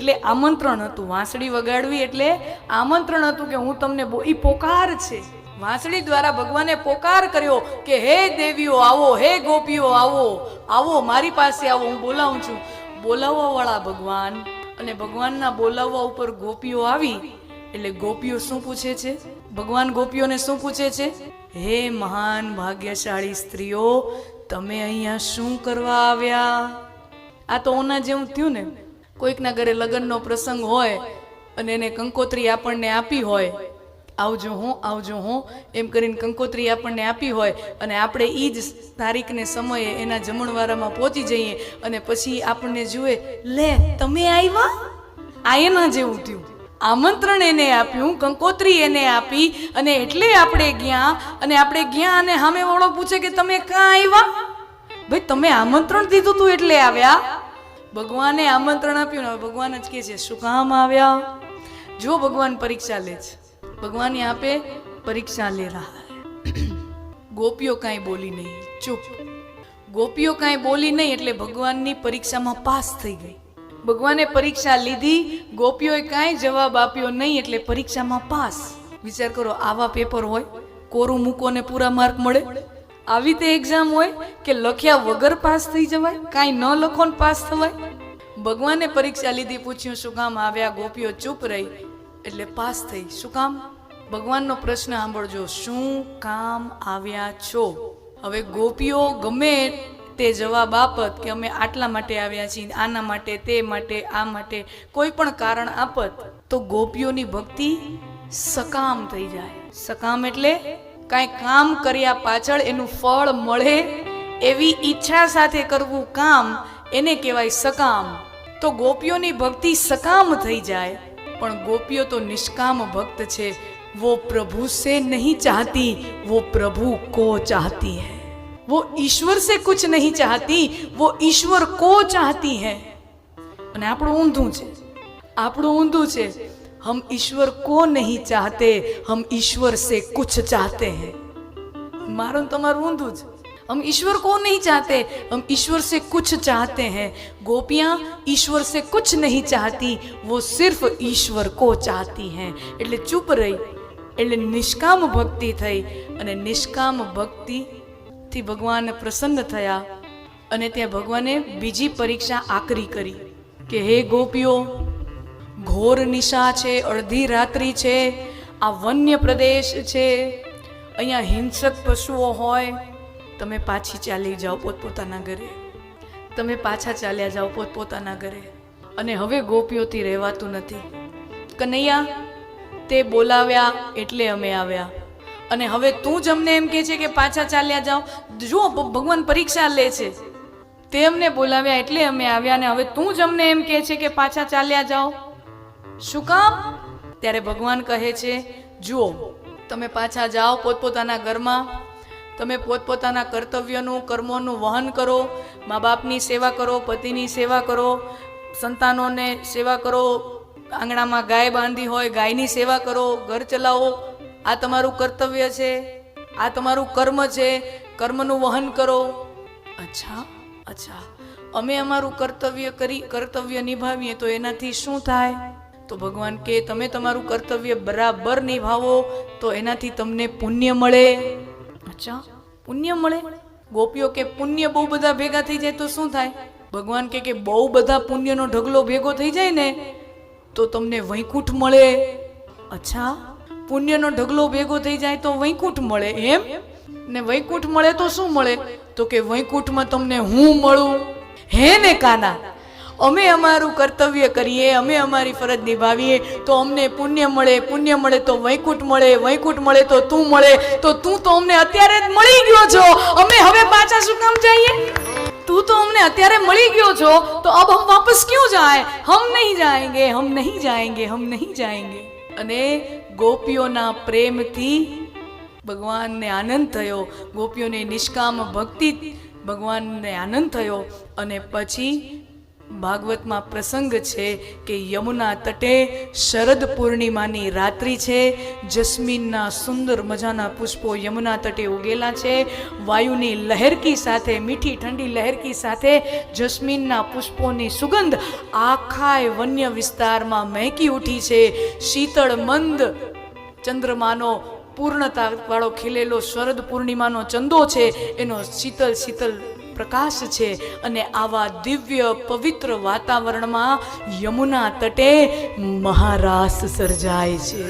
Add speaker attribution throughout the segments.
Speaker 1: એટલે આમંત્રણ હતું. વાંસળી વગાડવી એટલે આમંત્રણ હતું કે હું તમને એ પોકાર છે. વાંસળી દ્વારા ભગવાને પોકાર કર્યો કે હે દેવીઓ આવો, હે ગોપીઓ આવો, આવો મારી પાસે આવો, હું બોલાવું છું. બોલાવવા વાળા ભગવાન, અને ભગવાનના બોલાવવા ઉપર ગોપીઓ આવી એટલે ગોપીઓ શું પૂછે છે? ભગવાન ગોપીઓને શું પૂછે છે? હે મહાન ભાગ્યશાળી સ્ત્રીઓ, તમે અહીંયા શું કરવા આવ્યા? આ તો ઓના જેવું થયું ને, કોઈકના ઘરે લગ્નનો પ્રસંગ હોય અને એને કંકોત્રી આપણને આપી હોય, આવજો હું, આવજો હું એમ કરીને કંકોત્રી આપણને આપી હોય, અને આપણે એ જ તારીખને સમયે એના જમણવારામાં પહોંચી જઈએ અને પછી આપણને જુએ, લે તમે આવ્યા? આ એના જેવું થયું. આમંત્રણ એને આપ્યું, કંકોત્રી એને આપી, અને એટલે આપણે ગયા, અને સામે વાળો પૂછે કે તમે ક્યાં આવ્યા? ભાઈ તમે આમંત્રણ દીધું તું એટલે આવ્યા. ભગવાને આમંત્રણ આપ્યું ને ભગવાન જ કહે છે શું કામ આવ્યા? જો ભગવાન પરીક્ષા લે છે, ભગવાન યહાં पे परीक्षा ले रहा है. ગોપીઓ કાંઈ બોલી નહીં, ચૂપ. ગોપીઓ કાંઈ બોલી નહીં એટલે ભગવાનની પરીક્ષામાં પાસ થઈ ગઈ. ભગવાને પરીક્ષા લીધી, ગોપીઓએ કાંઈ જવાબ આપ્યો નહીં એટલે પરીક્ષામાં પાસ. વિચાર કરો, આવા પેપર હોય, કોરું મૂકો ને પૂરા માર્ક મળે? આવી તે એક્ઝામ હોય કે લખ્યા વગર પાસ થઈ જવાય, કાંઈ ન લખો ને પાસ થવાય? ભગવાને પરીક્ષા લીધી, પૂછ્યું શું કામ આવ્યા? ગોપીઓ ચૂપ રહી એટલે પાસ થઈ. શું કામ? ભગવાનનો પ્રશ્ન સાંભળજો, શું કામ આવ્યા છો? હવે ગોપીઓ ગમે તે જવાબ આપત કે અમે આટલા માટે આવ્યા છીએ, આના માટે, તે માટે, આ માટે, કોઈ પણ કારણ આપત તો ગોપીઓની ભક્તિ સકામ થઈ જાય. સકામ એટલે કાંઈ કામ કર્યા પાછળ એનું ફળ મળે એવી ઈચ્છા સાથે કરવું કામ, એને કહેવાય સકામ. તો ગોપીઓની ભક્તિ સકામ થઈ જાય. પણ ગોપીઓ તો નિષ્કામ ભક્ત છે. वो प्रभु से नहीं चाहती, वो प्रभु को चाहती है. वो ईश्वर से कुछ नहीं चाहती, वो ईश्वर को चाहती है. અને આપણું ઊંધું છે, આપણું ઊંધું છે. हम ईश्वर को नहीं चाहते, हम ईश्वर से कुछ चाहते हैं. મારું તમારું ઊંધું છે. हम ईश्वर को नहीं चाहते, हम ईश्वर से कुछ चाहते हैं. गोपियां ईश्वर से कुछ नहीं चाहती, वो सिर्फ ईश्वर को चाहती हैं. એટલે ચૂપ રહી એટલે નિષ્કામ ભક્તિ થઈ, અને નિષ્કામ ભક્તિ થી ભગવાન પ્રસન્ન થયા. અને ત્યાં ભગવાને બીજી પરીક્ષા આકરી કરી કે હે ગોપીઓ, ઘોર નિશા છે, અડધી રાત્રિ છે, આ વન્ય પ્રદેશ છે, અહીંયા હિંસક પશુઓ હોય, તમે પાછી ચાલી જાઓ પોતપોતાના ઘરે, તમે પાછા ચાલ્યા જાઓ પોતપોતાના ઘરે. અને હવે ગોપીઓથી રહેવાતું નથી. કનૈયા, તે બોલાવ્યા એટલે અમે આવ્યા, અને હવે તું જ અમને એમ કહે છે કે પાછા ચાલ્યા જાઓ. જો ભગવાન પરીક્ષા લે છે. તે અમને બોલાવ્યા એટલે અમે આવ્યા, અને હવે તું જ અમને એમ કહે છે કે પાછા ચાલ્યા જાઓ. શું કામ? ત્યારે ભગવાન કહે છે, જુઓ, તમે પાછા જાઓ પોતપોતાના ઘરમાં, તમે પોતપોતાના કર્તવ્યનું, કર્મોનું વહન કરો, મા બાપની સેવા કરો, પતિની સેવા કરો, સંતાનોને સેવા કરો, આંગણામાં ગાય બાંધી હોય ગાયની સેવા કરો, ઘર ચલાવો. આ તમારું કર્તવ્ય છે, આ તમારું કર્મ છે, કર્મનું વહન કરો. અચ્છા, અચ્છા, અમે અમારું કર્તવ્ય નિભાવીએ તો એનાથી શું થાય? તો ભગવાન કે તમે તમારું કર્તવ્ય બરાબર નિભાવો તો એનાથી તમને પુણ્ય મળે. અચ્છા, પુણ્ય મળે? ગોપીઓ કે પુણ્ય બહુ બધા ભેગા થઈ જાય તો શું થાય? ભગવાન કે બહુ બધા પુણ્યનો ઢગલો ભેગો થઈ જાય ને તો તમને વૈકુંઠ મળે. અચ્છા, પુણ્યનો ઢગલો ભેગો થઈ જાય તો વૈકુંઠ મળે એમ? ને વૈકુંઠ મળે તો શું મળે? તો કે વૈકુંઠમાં તમને હું મળું. હે ને કાના, અમે અમારું કર્તવ્ય કરીએ, અમે અમારી ફરજ નિભાવીએ તો અમને પુણ્ય મળે, પુણ્ય મળે તો વૈકુંઠ મળે, વૈકુંઠ મળે તો તું મળે, તો તું તો અમને અત્યારે જ મળી ગયો છો, અમે હવે પાછા શું કામ જઈએ? તું તો અમને અત્યારે મળી ગયો છો, તો અબ હમ વાપસ ક્यों जाए? हम नहीं जाएंगे, हम नहीं जाएंगे, हम नहीं जाएंगे. અને ગોપીઓના પ્રેમથી ભગવાનને આનંદ થયો, ગોપીઓની નિષ્કામ ભક્તિ ભગવાનને આનંદ થયો. અને પછી ભાગવતમાં પ્રસંગ છે કે યમુના તટે શરદ પૂર્ણિમાની રાત્રિ છે, જસ્મીનના સુંદર મજાના પુષ્પો યમુના તટે ઉગેલા છે, વાયુની લહેરકી સાથે, મીઠી ઠંડી લહેરકી સાથે જસ્મીનના પુષ્પોની સુગંધ આખા વન્ય વિસ્તારમાં મહેકી ઉઠી છે. શીતળ મંદ ચંદ્રમાનો પૂર્ણતા વાળો ખીલેલો શરદ પૂર્ણિમાનો ચંદો છે, એનો શીતલ શીતલ પ્રકાશ છે. અને આવા દિવ્ય પવિત્ર વાતાવરણમાં યમુના તટે મહારાસ સર્જાય છે.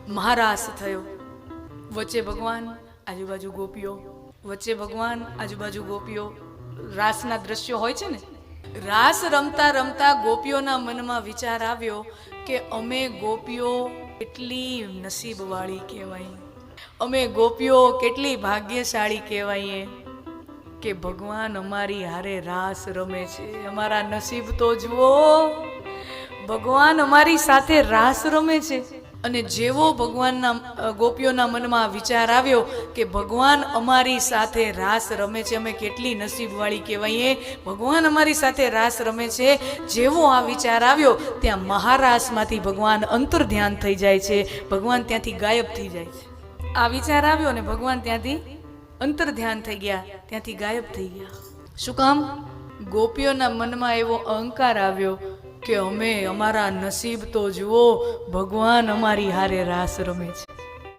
Speaker 1: મહારાસ થયો. વચ્ચે ભગવાન, આજુબાજુ ગોપીઓ, વચ્ચે ભગવાન, આજુબાજુ ગોપીઓ. રાસના દ્રશ્યો હોય છે ને. રાસ રમતા રમતા ગોપીઓના મનમાં વિચાર આવ્યો કે અમે ગોપીઓ કેટલી નસીબવાળી કહેવાય, અમે ગોપીઓ કેટલી ભાગ્યશાળી કહેવાઈએ કે ભગવાન અમારી હારે રાસ રમે છે. અમારા નસીબ તો જુઓ, ભગવાન અમારી સાથે રાસ રમે છે. અને જેવો ભગવાનના ગોપીઓના મનમાં વિચાર આવ્યો કે ભગવાન અમારી સાથે રાસ રમે છે, અમે કેટલી નસીબવાળી કહેવાઈએ, ભગવાન અમારી સાથે રાસ રમે છે, જેવો આ વિચાર આવ્યો ત્યાં મહારાસમાંથી ભગવાન અંતર ધ્યાન થઈ જાય છે, ભગવાન ત્યાંથી ગાયબ થઈ જાય છે. આ વિચાર આવ્યો ને ભગવાન ત્યાંથી અંતર ધ્યાન થઈ ગયા, ત્યાંથી ગાયબ થઈ ગયા. શું કામ? ગોપીઓના મનમાં એવો અહંકાર આવ્યો કે અમે, અમારા નસીબ તો જુઓ, ભગવાન અમારી હારે રાસ રમે છે.